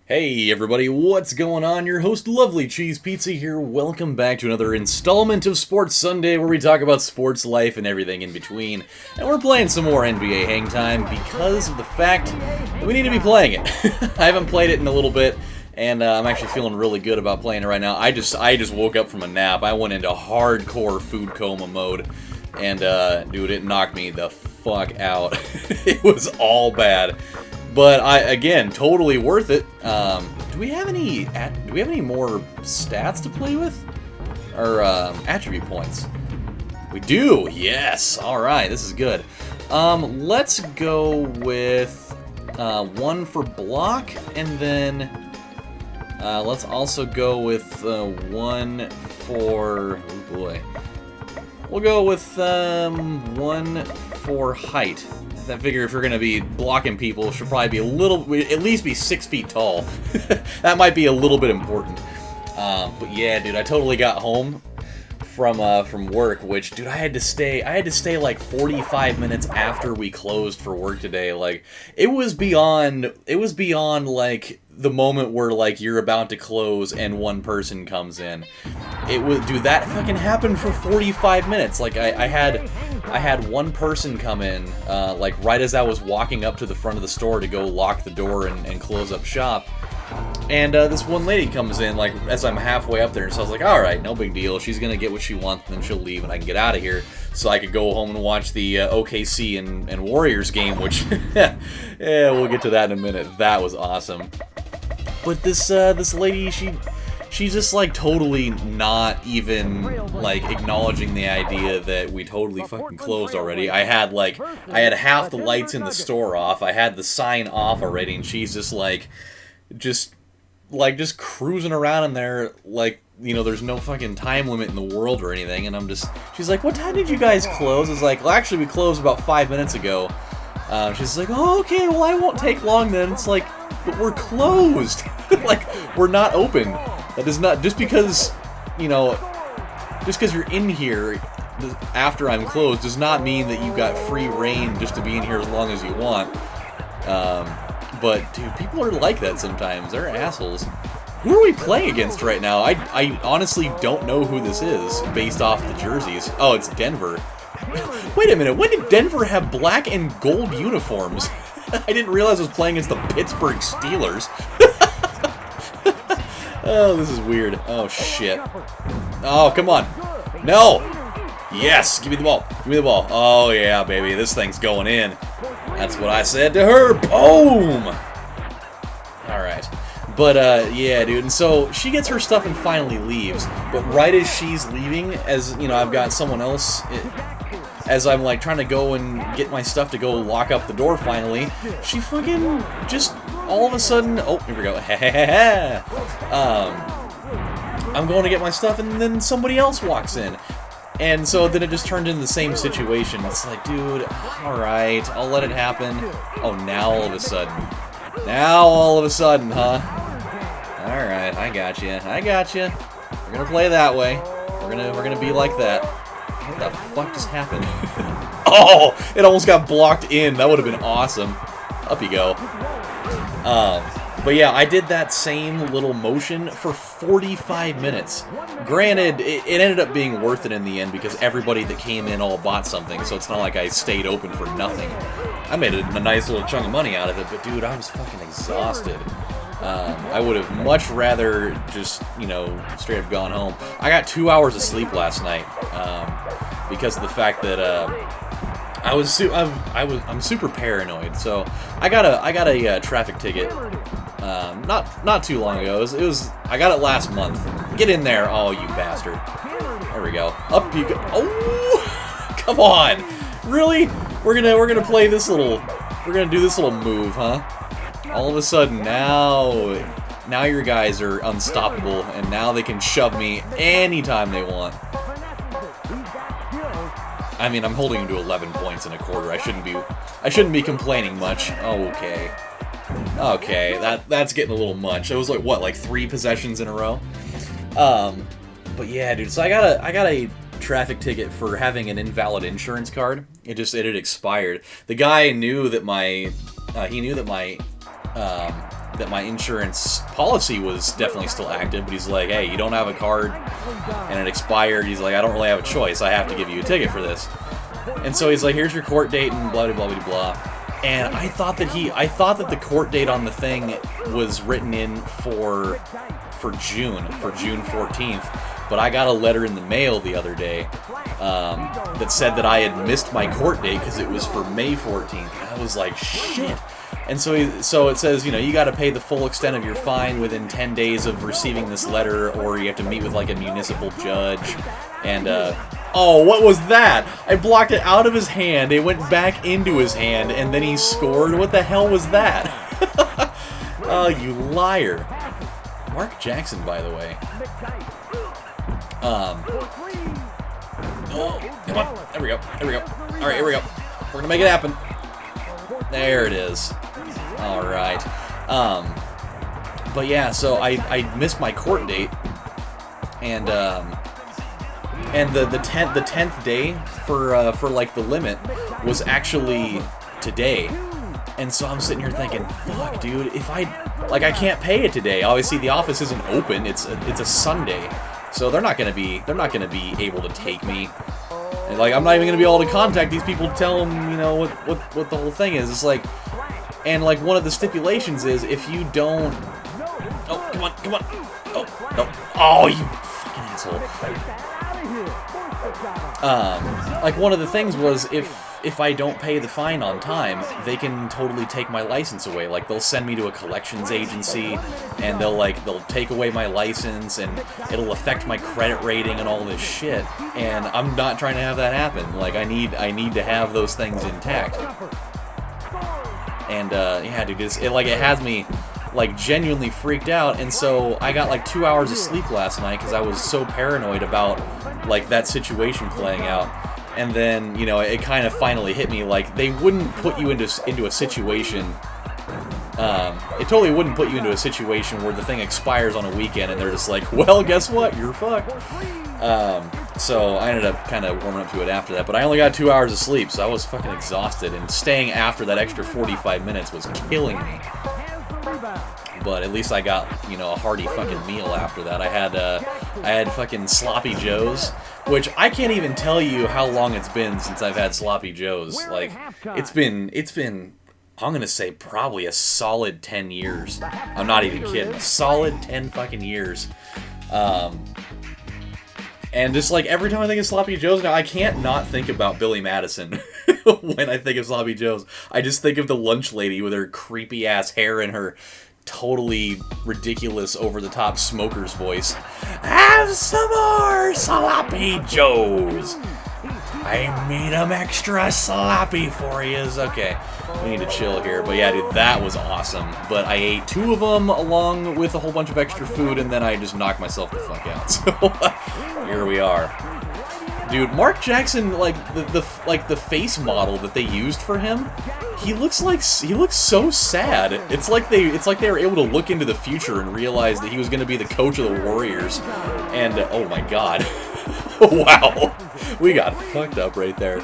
Hey everybody, what's going on? Your host LovelyCheesePizza here. Welcome back to another installment of Sports Sunday where we talk about sports, life, and everything in between. And we're playing some more NBA Hangtime because of the fact that we need to be playing it. I haven't played it in a little bit, and I'm actually feeling really good about playing it right now. I just woke up from a nap. I went into hardcore food coma mode, and dude, it knocked me the fuck out. It was all bad. But again, totally worth it. Do we have any more stats to play with, or attribute points? We do. Yes. All right. This is good. Let's go with one for block, and then let's also go with one for. Oh boy. We'll go with one for height. I figure if you're going to be blocking people, it should probably be at least be 6 feet tall. That might be a little bit important. But yeah, dude, I totally got home from work, which, dude, I had to stay like 45 minutes after we closed for work today. Like, it was beyond like the moment where like you're about to close and one person comes in. It was, dude, that fucking happened for 45 minutes. Like, I had one person come in, like, right as I was walking up to the front of the store to go lock the door and close up shop. And this one lady comes in, like, as I'm halfway up there, and so I was like, alright, no big deal. She's gonna get what she wants, and then she'll leave, and I can get out of here. So I could go home and watch the OKC and Warriors game, which, yeah, we'll get to that in a minute. That was awesome. But this lady, she's just, like, totally not even, like, acknowledging the idea that we totally fucking closed already. I had half the lights in the store off. I had the sign off already, and she's just, just cruising around in there, like, you know, there's no fucking time limit in the world or anything, and she's like, what time did you guys close? It's like, well, actually, we closed about 5 minutes ago. She's like, oh, okay, well, I won't take long then. It's like, but we're closed. Like, we're not open. That does not, just because, you know, just because you're in here after I'm closed does not mean that you've got free reign just to be in here as long as you want. But, dude, people are like that sometimes. They're assholes. Who are we playing against right now? I honestly don't know who this is based off the jerseys. Oh, it's Denver. Wait a minute, when did Denver have black and gold uniforms? I didn't realize I was playing against the Pittsburgh Steelers. Oh, this is weird. Oh, shit. Oh, come on. No! Yes! Give me the ball. Give me the ball. Oh, yeah, baby. This thing's going in. That's what I said to her. Boom! Alright. But, yeah, dude. And so, she gets her stuff and finally leaves. But right as she's leaving, as, you know, I've got someone else, as I'm, like, trying to go and get my stuff to go lock up the door finally, she fucking just all of a sudden, oh, here we go, I'm going to get my stuff, and then somebody else walks in. And so then it just turned into the same situation. It's like, dude, alright, I'll let it happen. Oh, now all of a sudden, huh? Alright, I got you. We're gonna play that way. We're gonna be like that. What the fuck just happened? Oh, it almost got blocked in. That would have been awesome. Up you go. But yeah, I did that same little motion for 45 minutes. Granted, it ended up being worth it in the end because everybody that came in all bought something, so it's not like I stayed open for nothing. I made a nice little chunk of money out of it, but dude, I was fucking exhausted. I would have much rather just, you know, straight up gone home. I got 2 hours of sleep last night because of the fact that I'm super paranoid. So I got a traffic ticket not too long ago. I got it last month. Get in there, oh you bastard! There we go. Up you go. Oh, come on! Really? We're gonna play this little. We're gonna do this little move, huh? All of a sudden, now your guys are unstoppable, and now they can shove me anytime they want. I mean, I'm holding him to 11 points in a quarter. I shouldn't be complaining much. Okay, that's getting a little much. It was like what, like 3 possessions in a row. But yeah, dude. So I got a traffic ticket for having an invalid insurance card. It had expired. The guy knew that my that my insurance policy was definitely still active, but he's like, hey, you don't have a card and it expired. He's like, I don't really have a choice. I have to give you a ticket for this. And so he's like, here's your court date and blah, blah, blah, blah. And I thought that the court date on the thing was written in for June 14th. But I got a letter in the mail the other day that said that I had missed my court date because it was for May 14th. And I was like, shit. And so it says, you know, you got to pay the full extent of your fine within 10 days of receiving this letter, or you have to meet with like a municipal judge. And oh, what was that? I blocked it out of his hand. It went back into his hand, and then he scored. What the hell was that? Oh, you liar. Mark Jackson, by the way. Oh, come on. There we go. There we go. All right, here we go. We're gonna make it happen. There it is. All right. But yeah, so I missed my court date, and the 10th day for like the limit was actually today. And so I'm sitting here thinking, fuck, dude, if I can't pay it today. Obviously, the office isn't open. It's a Sunday, so they're not gonna be able to take me. And, like, I'm not even gonna be able to contact these people to tell them, you know, what the whole thing is. It's like, and like one of the stipulations is if you don't. Oh, come on. Oh, no. Oh, you fucking asshole. Like one of the things was if I don't pay the fine on time, they can totally take my license away. Like, they'll send me to a collections agency, and they'll take away my license, and it'll affect my credit rating and all this shit. And I'm not trying to have that happen. Like, I need to have those things intact. And yeah, dude, it has me like genuinely freaked out. And so I got like 2 hours of sleep last night because I was so paranoid about like that situation playing out. And then, you know, it kind of finally hit me, like, they wouldn't put you into a situation, it totally wouldn't put you into a situation where the thing expires on a weekend and they're just like, well, guess what, you're fucked. So I ended up kind of warming up to it after that, but I only got 2 hours of sleep, so I was fucking exhausted, and staying after that extra 45 minutes was killing me. But at least I got, you know, a hearty fucking meal after that. I had fucking Sloppy Joes, which I can't even tell you how long it's been since I've had Sloppy Joes. Like, it's been, I'm gonna say probably a solid 10 years. I'm not even kidding. A solid 10 fucking years. And just like every time I think of Sloppy Joes now, I can't not think about Billy Madison when I think of Sloppy Joes. I just think of the lunch lady with her creepy ass hair and her totally ridiculous, over-the-top smoker's voice. Have some more Sloppy Joes. I made them extra sloppy for yous. Okay, we need to chill here. But yeah, dude, that was awesome. But I ate 2 of them along with a whole bunch of extra food, and then I just knocked myself the fuck out. So here we are. Dude, Mark Jackson, like the face model that they used for him, he looks so sad. It's like they were able to look into the future and realize that he was going to be the coach of the Warriors. And oh my god. Wow. We got fucked up right there.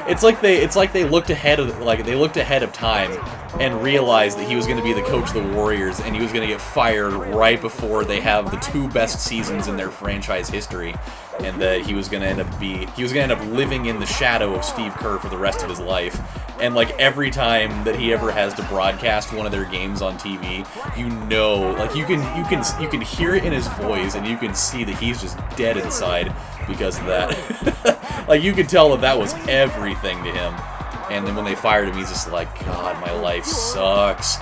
It's like they looked ahead of time and realized that he was going to be the coach of the Warriors, and he was going to get fired right before they have the 2 best seasons in their franchise history, and that he was going to end up living in the shadow of Steve Kerr for the rest of his life. And like every time that he ever has to broadcast one of their games on TV, you know, like you can hear it in his voice, and you can see that he's just dead inside because of that. Like, you could tell that was everything to him. And then when they fired him, he's just like, God, my life sucks.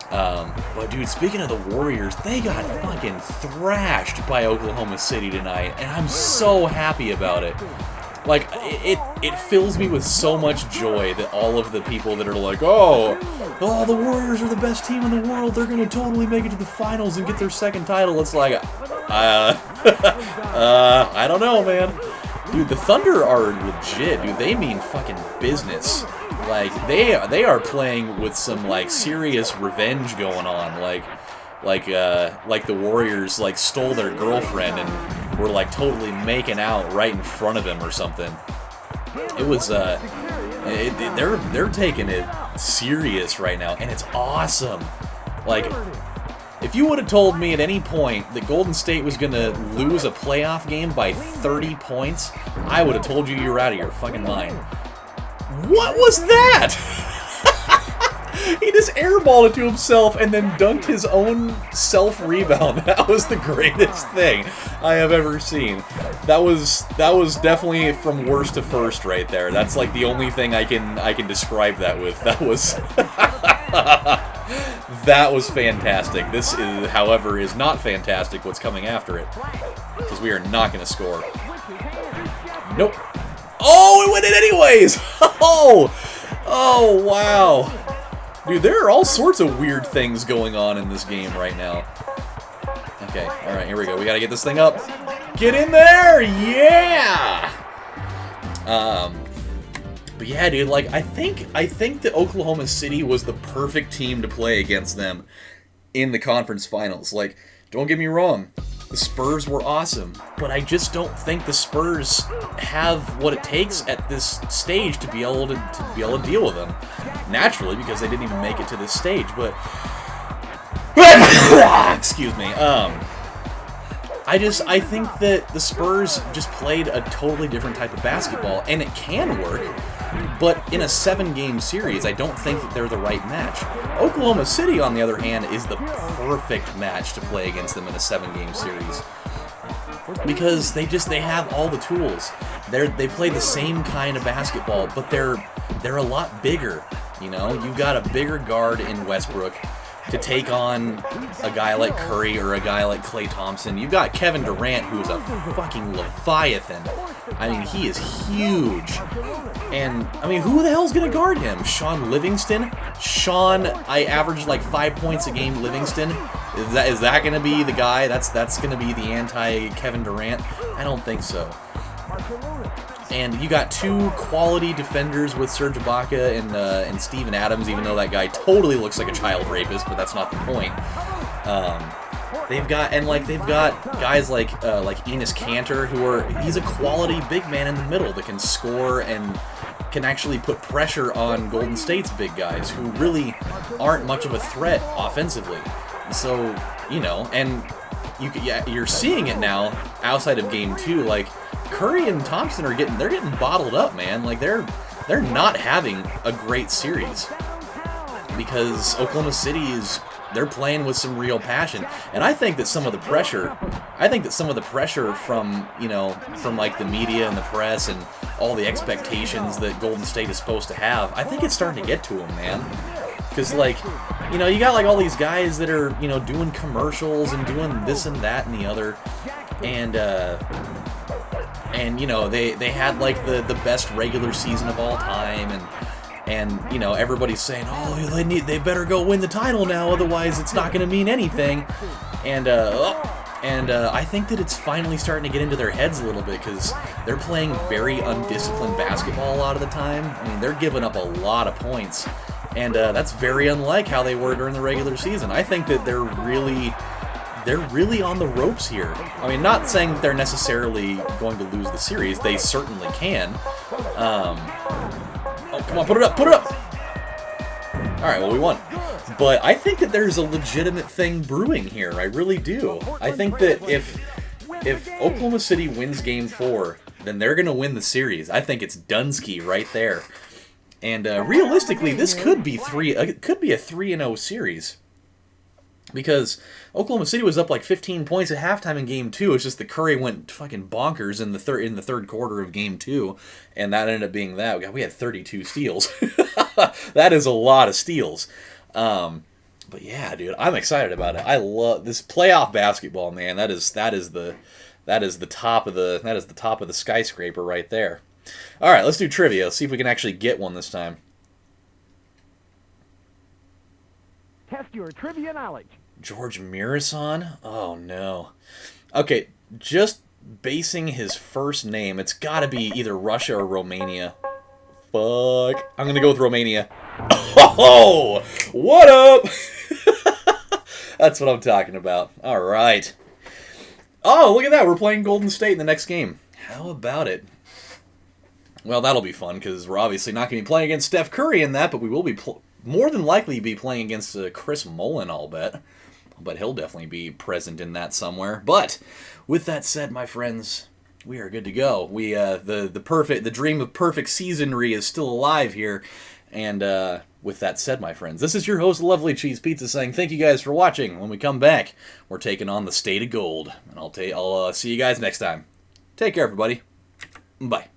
But dude, speaking of the Warriors, they got fucking thrashed by Oklahoma City tonight, and I'm so happy about it. Like, it fills me with so much joy that all of the people that are like, oh, the Warriors are the best team in the world, they're gonna totally make it to the finals and get their 2nd title. It's like, I don't know, man. Dude, the Thunder are legit, dude. They mean fucking business. Like, they are playing with some, like, serious revenge going on. Like the Warriors, like, stole their girlfriend and were, like, totally making out right in front of him or something. It was, they're taking it serious right now, and it's awesome. Like, if you would have told me at any point that Golden State was going to lose a playoff game by 30 points, I would have told you were out of your fucking mind. What was that? He just airballed it to himself and then dunked his own self-rebound. That was the greatest thing I have ever seen. That was definitely from worst to first right there. That's like the only thing I can describe that with. That was that was fantastic. This is, however, is not fantastic what's coming after it, because we are not going to score. Nope. Oh, it went in anyways. Oh, wow. Dude, there are all sorts of weird things going on in this game right now. Okay, alright, here we go. We gotta get this thing up. Get in there! Yeah! But yeah, dude, like, I think that Oklahoma City was the perfect team to play against them in the conference finals. Like, don't get me wrong, the Spurs were awesome, but I just don't think the Spurs have what it takes at this stage to be able to deal with them. Naturally, because they didn't even make it to this stage, but excuse me. I think that the Spurs just played a totally different type of basketball, and it can work, but in a 7-game series, I don't think that they're the right match. Oklahoma City, on the other hand, is the perfect match to play against them in a 7-game series, because they have all the tools. They play the same kind of basketball, but they're a lot bigger. You know, you've got a bigger guard in Westbrook to take on a guy like Curry or a guy like Klay Thompson. You've got Kevin Durant, who's a fucking leviathan. I mean, he is huge. And, I mean, who the hell's going to guard him? Sean Livingston? I averaged like 5 points a game, Livingston? Is that going to be the guy? That's going to be the anti-Kevin Durant? I don't think so. And you got 2 quality defenders with Serge Ibaka and Steven Adams, even though that guy totally looks like a child rapist, but that's not the point. They've got guys like Enes Kanter, he's a quality big man in the middle that can score and can actually put pressure on Golden State's big guys, who really aren't much of a threat offensively. So, you know, and you're seeing it now outside of Game 2, like, Curry and Thompson are getting bottled up, man. Like, they're not having a great series because Oklahoma City they're playing with some real passion. And I think that some of the pressure from, you know, from like the media and the press and all the expectations that Golden State is supposed to have, I think it's starting to get to them, man. Because, like, you know, you got like all these guys that are, you know, doing commercials and doing this and that and the other, and you know, they had like the best regular season of all time, and you know, everybody's saying, oh, they better go win the title now, otherwise it's not going to mean anything. And I think that it's finally starting to get into their heads a little bit, because they're playing very undisciplined basketball a lot of the time. I mean, they're giving up a lot of points, and that's very unlike how they were during the regular season. I think that they're really on the ropes here. I mean, not saying that they're necessarily going to lose the series. They certainly can. Oh, come on, put it up, put it up! Alright, well, we won. But I think that there's a legitimate thing brewing here. I really do. I think that if Oklahoma City wins Game 4, then they're going to win the series. I think it's Dunsky right there. And realistically, this could be a 3-0 series. Because Oklahoma City was up like 15 points at halftime in Game 2. It's just that Curry went fucking bonkers in the third quarter of Game 2, and that ended up being that. We had 32 steals. That is a lot of steals. But yeah, dude, I'm excited about it. I love this playoff basketball, man. That is the top of the skyscraper right there. All right, let's do trivia. Let's see if we can actually get one this time. Test your trivia knowledge. George Mirasan? Oh, no. Okay, just basing his first name, it's got to be either Russia or Romania. Fuck. I'm going to go with Romania. Oh, what up? That's what I'm talking about. All right. Oh, look at that. We're playing Golden State in the next game. How about it? Well, that'll be fun, because we're obviously not going to be playing against Steph Curry in that, but we will be more than likely be playing against Chris Mullen, I'll bet. But he'll definitely be present in that somewhere. But with that said, my friends, we are good to go. We the dream of perfect seasonry is still alive here. And with that said, my friends, this is your host, Lovely Cheese Pizza, saying thank you guys for watching. When we come back, we're taking on the State of Gold, and I'll see you guys next time. Take care, everybody. Bye.